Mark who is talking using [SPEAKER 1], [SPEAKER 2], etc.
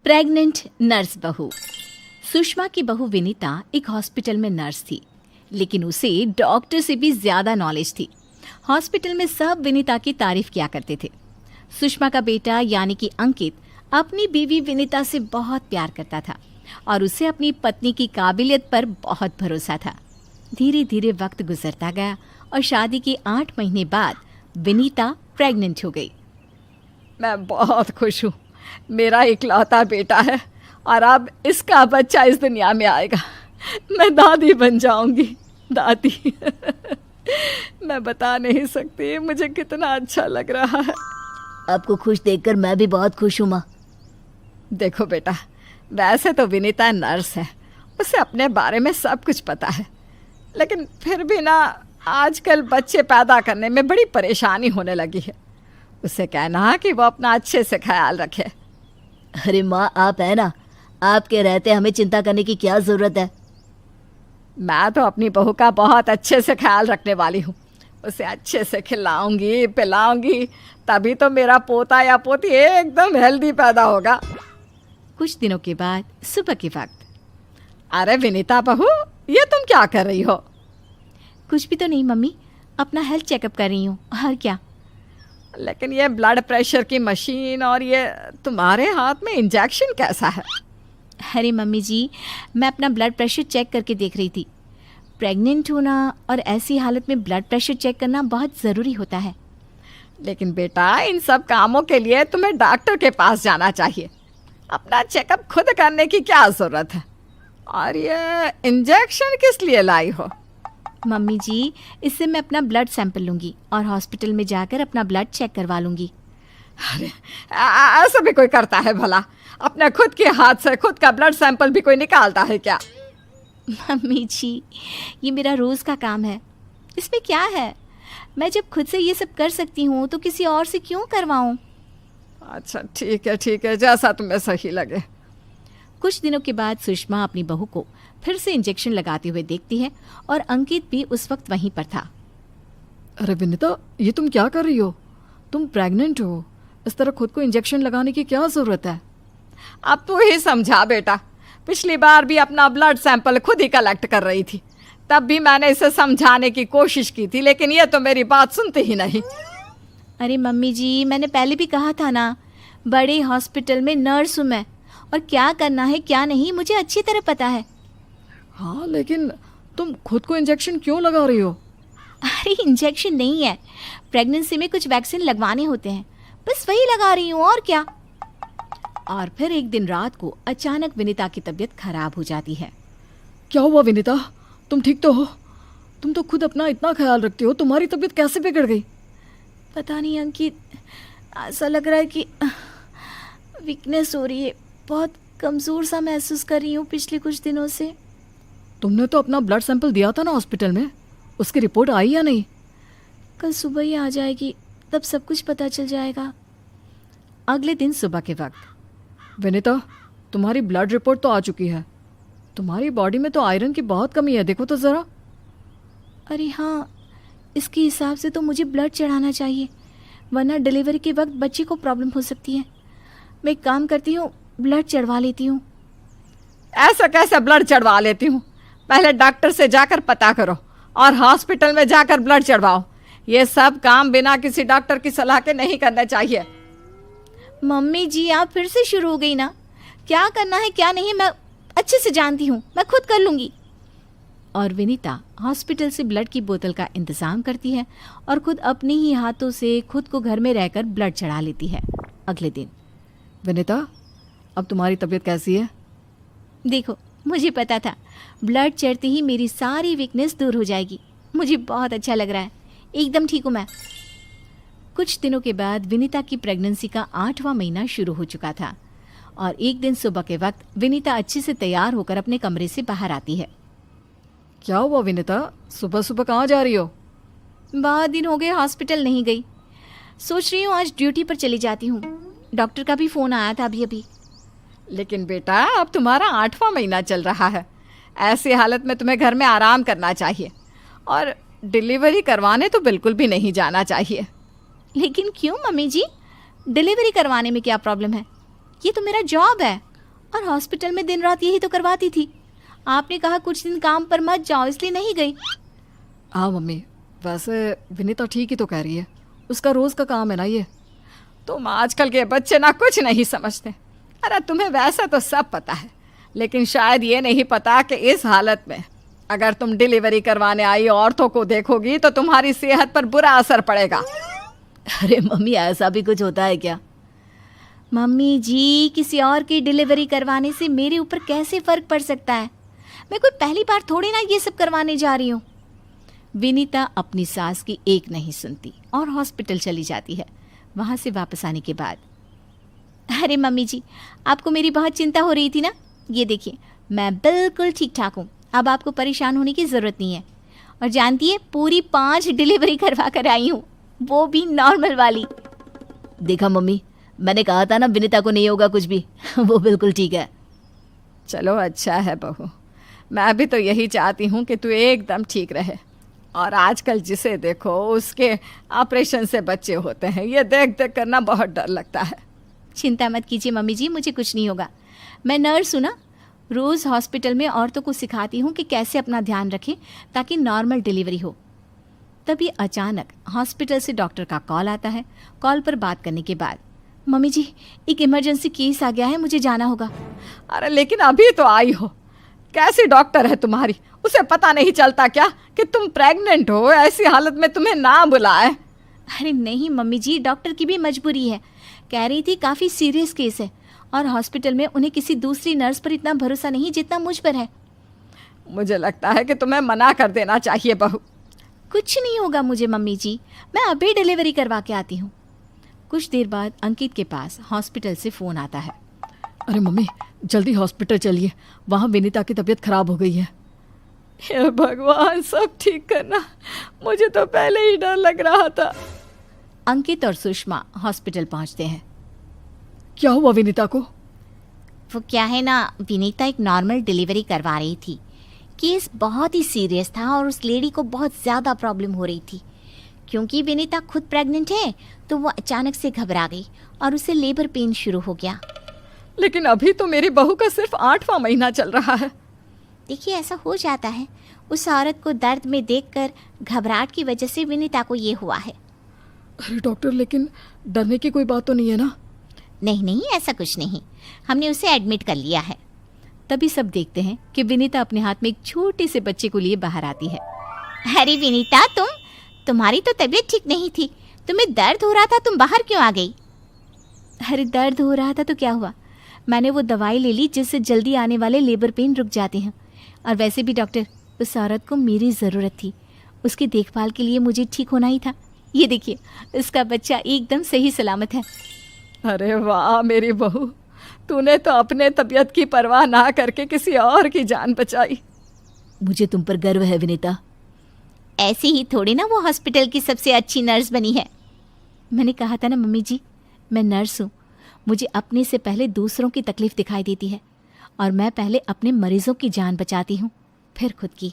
[SPEAKER 1] Pregnant nurse बहू। सुषमा की बहू विनीता एक हॉस्पिटल में नर्स थी, लेकिन उसे डॉक्टर से भी ज्यादा नॉलेज थी। हॉस्पिटल में सब विनीता की तारीफ किया करते थे। सुषमा का बेटा यानी कि अंकित अपनी बीवी विनीता से बहुत प्यार करता था और उसे अपनी पत्नी की काबिलियत पर बहुत भरोसा था। धीरे धीरे वक्त गुजरता गया और शादी के 8 महीने बाद विनीता प्रेग्नेंट हो गई।
[SPEAKER 2] मैं बहुत खुश हूँ। मेरा इकलौता बेटा है और अब इसका बच्चा इस दुनिया में आएगा। मैं दादी बन जाऊंगी। दादी मैं बता नहीं सकती मुझे कितना अच्छा लग रहा है।
[SPEAKER 3] आपको खुश देखकर मैं भी बहुत खुश हूँ माँ।
[SPEAKER 2] देखो बेटा, वैसे तो विनीता नर्स है, उसे अपने बारे में सब कुछ पता है, लेकिन फिर भी ना आजकल बच्चे पैदा करने में बड़ी परेशानी होने लगी है। उसे कहना कि वो अपना अच्छे से ख्याल रखे।
[SPEAKER 3] अरे माँ, आप है ना, आपके रहते हमें चिंता करने की क्या ज़रूरत है।
[SPEAKER 2] मैं तो अपनी बहू का बहुत अच्छे से ख्याल रखने वाली हूँ। उसे अच्छे से खिलाऊंगी पिलाऊंगी, तभी तो मेरा पोता या पोती एकदम हेल्दी पैदा होगा।
[SPEAKER 1] कुछ दिनों के बाद सुबह के वक्त।
[SPEAKER 2] अरे विनीता बहू, ये तुम क्या कर रही हो?
[SPEAKER 1] कुछ भी तो नहीं मम्मी, अपना हेल्थ चेकअप कर रही हूँ। और क्या?
[SPEAKER 2] लेकिन ये ब्लड प्रेशर की मशीन और ये तुम्हारे हाथ में इंजेक्शन कैसा है?
[SPEAKER 1] अरे मम्मी जी, मैं अपना ब्लड प्रेशर चेक करके देख रही थी। प्रेग्नेंट होना और ऐसी हालत में ब्लड प्रेशर चेक करना बहुत ज़रूरी होता है।
[SPEAKER 2] लेकिन बेटा, इन सब कामों के लिए तुम्हें डॉक्टर के पास जाना चाहिए। अपना चेकअप खुद करने की क्या ज़रूरत है? और ये इंजेक्शन किस लिए लाई हो?
[SPEAKER 1] मम्मी जी, इससे मैं अपना ब्लड सैंपल लूँगी और हॉस्पिटल में जाकर अपना ब्लड चेक करवा लूँगी।
[SPEAKER 2] अरे ऐसा भी कोई करता है भला? अपने खुद के हाथ से खुद का ब्लड सैंपल भी कोई निकालता है क्या?
[SPEAKER 1] मम्मी जी, ये मेरा रोज़ का काम है, इसमें क्या है? मैं जब खुद से ये सब कर सकती हूँ तो किसी और से क्यों करवाऊँ?
[SPEAKER 2] अच्छा ठीक है, जैसा तुम्हें सही लगे।
[SPEAKER 1] कुछ दिनों के बाद सुषमा अपनी बहू को फिर से इंजेक्शन लगाते हुए देखती है और अंकित भी उस वक्त वहीं पर था।
[SPEAKER 2] अरे विनीता, ये तुम क्या कर रही हो? तुम प्रेग्नेंट हो, इस तरह खुद को इंजेक्शन लगाने की क्या ज़रूरत है? अब तू ही समझा बेटा। पिछली बार भी अपना ब्लड सैंपल खुद ही कलेक्ट कर रही थी, तब भी मैंने इसे समझाने की कोशिश की थी, लेकिन ये तो मेरी बात सुनती ही नहीं।
[SPEAKER 1] अरे मम्मी जी, मैंने पहले भी कहा था ना, बड़े हॉस्पिटल में नर्स हूँ मैं, और क्या करना है क्या नहीं मुझे अच्छी तरह पता है।
[SPEAKER 2] हाँ, लेकिन तुम खुद को इंजेक्शन क्यों लगा रही हो?
[SPEAKER 1] अरे इंजेक्शन नहीं है, प्रेगनेंसी में कुछ वैक्सीन लगवाने होते हैं, बस वही लगा रही हूँ, और क्या। और फिर एक दिन रात को अचानक विनीता की तबीयत खराब हो जाती है।
[SPEAKER 2] क्या हुआ विनीता? तुम ठीक तो हो? तुम तो खुद अपना इतना ख्याल रखती हो, तुम्हारी तबीयत कैसे बिगड़ गई?
[SPEAKER 1] पता नहीं अंकित, ऐसा लग रहा है कि वीकनेस हो रही है, बहुत कमज़ोर सा महसूस कर रही हूँ पिछले कुछ दिनों से।
[SPEAKER 2] तुमने तो अपना ब्लड सैंपल दिया था ना हॉस्पिटल में, उसकी रिपोर्ट आई या नहीं?
[SPEAKER 1] कल सुबह ही आ जाएगी, तब सब कुछ पता चल जाएगा। अगले दिन सुबह के वक्त।
[SPEAKER 2] विनीता, तुम्हारी ब्लड रिपोर्ट तो आ चुकी है। तुम्हारी बॉडी में तो आयरन की बहुत कमी है, देखो तो ज़रा।
[SPEAKER 1] अरे हाँ, इसके हिसाब से तो मुझे ब्लड चढ़ाना चाहिए, वरना डिलीवरी के वक्त बच्चे को प्रॉब्लम हो सकती है। मैं एक काम करती हूँ, ब्लड चढ़वा लेती हूँ।
[SPEAKER 2] ऐसा कैसे ब्लड चढ़वा लेती हूँ? पहले डॉक्टर से जाकर पता करो और हॉस्पिटल में जाकर ब्लड चढ़वाओ। ये सब काम बिना किसी डॉक्टर की सलाह के नहीं करने चाहिए।
[SPEAKER 1] मम्मी जी, आप फिर से शुरू हो गई ना। क्या करना है क्या नहीं मैं अच्छे से जानती हूँ, मैं खुद कर लूँगी। और विनीता हॉस्पिटल से ब्लड की बोतल का इंतज़ाम करती है और खुद अपने ही हाथों से खुद को घर में रहकर ब्लड चढ़ा लेती है। अगले दिन।
[SPEAKER 2] विनीता, अब तुम्हारी तबीयत कैसी है?
[SPEAKER 1] देखो, मुझे पता था ब्लड चढ़ते ही मेरी सारी वीकनेस दूर हो जाएगी। मुझे बहुत अच्छा लग रहा है, एकदम ठीक हूँ मैं। कुछ दिनों के बाद विनीता की प्रेगनेंसी का 8वां महीना शुरू हो चुका था और एक दिन सुबह के वक्त विनीता अच्छे से तैयार होकर अपने कमरे से बाहर आती है।
[SPEAKER 2] क्या हुआ विनीता, सुबह सुबह कहाँ जा रही हो?
[SPEAKER 1] बहुत दिन हो गए हॉस्पिटल नहीं गई, सोच रही हूँ आज ड्यूटी पर चली जाती हूँ। डॉक्टर का भी फ़ोन आया था अभी।
[SPEAKER 2] लेकिन बेटा, अब तुम्हारा 8वां महीना चल रहा है, ऐसी हालत में तुम्हें घर में आराम करना चाहिए और डिलीवरी करवाने तो बिल्कुल भी नहीं जाना चाहिए।
[SPEAKER 1] लेकिन क्यों मम्मी जी, डिलीवरी करवाने में क्या प्रॉब्लम है? ये तो मेरा जॉब है। और हॉस्पिटल में दिन रात यही तो करवाती थी। आपने कहा कुछ दिन काम पर मत जाओ, इसलिए नहीं गई।
[SPEAKER 2] हाँ मम्मी, वैसे विनीता ठीक ही तो कह रही है, उसका रोज़ का काम है ना ये। तुम आजकल के बच्चे ना कुछ नहीं समझते। अरे तुम्हें वैसे तो सब पता है, लेकिन शायद ये नहीं पता कि इस हालत में अगर तुम डिलीवरी करवाने आई औरतों को देखोगी तो तुम्हारी सेहत पर बुरा असर पड़ेगा।
[SPEAKER 3] अरे मम्मी, ऐसा भी कुछ होता है क्या?
[SPEAKER 1] मम्मी जी, किसी और की डिलीवरी करवाने से मेरे ऊपर कैसे फ़र्क पड़ सकता है? मैं कोई पहली बार थोड़ी ना ये सब करवाने जा रही हूँ। विनीता अपनी सास की एक नहीं सुनती और हॉस्पिटल चली जाती है। वहाँ से वापस आने के बाद, अरे मम्मी जी, आपको मेरी बहुत चिंता हो रही थी ना? ये देखिए, मैं बिल्कुल ठीक ठाक हूँ, अब आपको परेशान होने की ज़रूरत नहीं है। और जानती है, पूरी 5 डिलीवरी करवा कर आई हूँ, वो भी नॉर्मल वाली।
[SPEAKER 3] देखा मम्मी, मैंने कहा था ना विनीता को नहीं होगा कुछ भी। वो बिल्कुल ठीक है।
[SPEAKER 2] चलो अच्छा है बहू, मैं भी तो यही चाहती हूँ कि तू एकदम ठीक रहे। और आजकल जिसे देखो उसके ऑपरेशन से बच्चे होते हैं, ये देख देख करना बहुत डर लगता है।
[SPEAKER 1] चिंता मत कीजिए मम्मी जी, मुझे कुछ नहीं होगा। मैं नर्स हूँ ना, रोज़ हॉस्पिटल में औरतों को सिखाती हूँ कि कैसे अपना ध्यान रखें ताकि नॉर्मल डिलीवरी हो। तभी अचानक हॉस्पिटल से डॉक्टर का कॉल आता है। कॉल पर बात करने के बाद, मम्मी जी, एक इमरजेंसी केस आ गया है, मुझे जाना होगा।
[SPEAKER 2] अरे लेकिन अभी तो आई हो, कैसी डॉक्टर है तुम्हारी? उसे पता नहीं चलता क्या कि तुम प्रेग्नेंट हो? ऐसी हालत में तुम्हें ना बुलाए।
[SPEAKER 1] अरे नहीं मम्मी जी, डॉक्टर की भी मजबूरी है। कह रही थी काफ़ी सीरियस केस है और हॉस्पिटल में उन्हें किसी दूसरी नर्स पर इतना भरोसा नहीं जितना मुझ पर है।
[SPEAKER 2] मुझे लगता है कि तुम्हें मना कर देना चाहिए बहू।
[SPEAKER 1] कुछ नहीं होगा मुझे मम्मी जी, मैं अभी डिलीवरी करवा के आती हूँ। कुछ देर बाद अंकित के पास हॉस्पिटल से फ़ोन आता है।
[SPEAKER 2] अरे मम्मी, जल्दी हॉस्पिटल चलिए, वहाँ विनीता की तबीयत खराब हो गई है। हे भगवान, सब ठीक करना, मुझे तो पहले ही डर लग रहा था।
[SPEAKER 1] अंकित और सुषमा हॉस्पिटल पहुँचते हैं।
[SPEAKER 2] क्या हुआ विनीता को?
[SPEAKER 1] वो क्या है ना, विनीता एक नॉर्मल डिलीवरी करवा रही थी। केस बहुत ही सीरियस था और उस लेडी को बहुत ज़्यादा प्रॉब्लम हो रही थी। क्योंकि विनीता खुद प्रेग्नेंट है तो वो अचानक से घबरा गई और उसे लेबर पेन शुरू हो गया।
[SPEAKER 2] लेकिन अभी तो मेरी बहू का सिर्फ 8वां महीना चल रहा है।
[SPEAKER 1] देखिए, ऐसा हो जाता है। उस औरत को दर्द में देखकर घबराहट की वजह से विनीता को ये हुआ है।
[SPEAKER 2] अरे डॉक्टर, लेकिन डरने की कोई बात तो नहीं है ना?
[SPEAKER 1] नहीं नहीं, ऐसा कुछ नहीं, हमने उसे एडमिट कर लिया है। तभी सब देखते हैं कि विनीता अपने हाथ में एक छोटे से बच्चे को लिए बाहर आती है। अरे विनीता, तुम्हारी तो तबीयत ठीक नहीं थी, तुम्हें दर्द हो रहा था, तुम बाहर क्यों आ गई? अरे दर्द हो रहा था तो क्या हुआ, मैंने वो दवाई ले ली जिससे जल्दी आने वाले लेबर पेन रुक जाते हैं। और वैसे भी डॉक्टर, उस औरत को मेरी ज़रूरत थी, उसकी देखभाल के लिए मुझे ठीक होना ही था। ये देखिए, उसका बच्चा एकदम सही सलामत है।
[SPEAKER 2] अरे वाह मेरी बहू, तूने तो अपने तबीयत की परवाह ना करके किसी और की जान बचाई।
[SPEAKER 3] मुझे तुम पर गर्व है विनीता।
[SPEAKER 1] ऐसे ही थोड़ी ना वो हॉस्पिटल की सबसे अच्छी नर्स बनी है। मैंने कहा था ना मम्मी जी, मैं नर्स हूँ, मुझे अपने से पहले दूसरों की तकलीफ दिखाई देती है और मैं पहले अपने मरीजों की जान बचाती हूँ, फिर खुद की।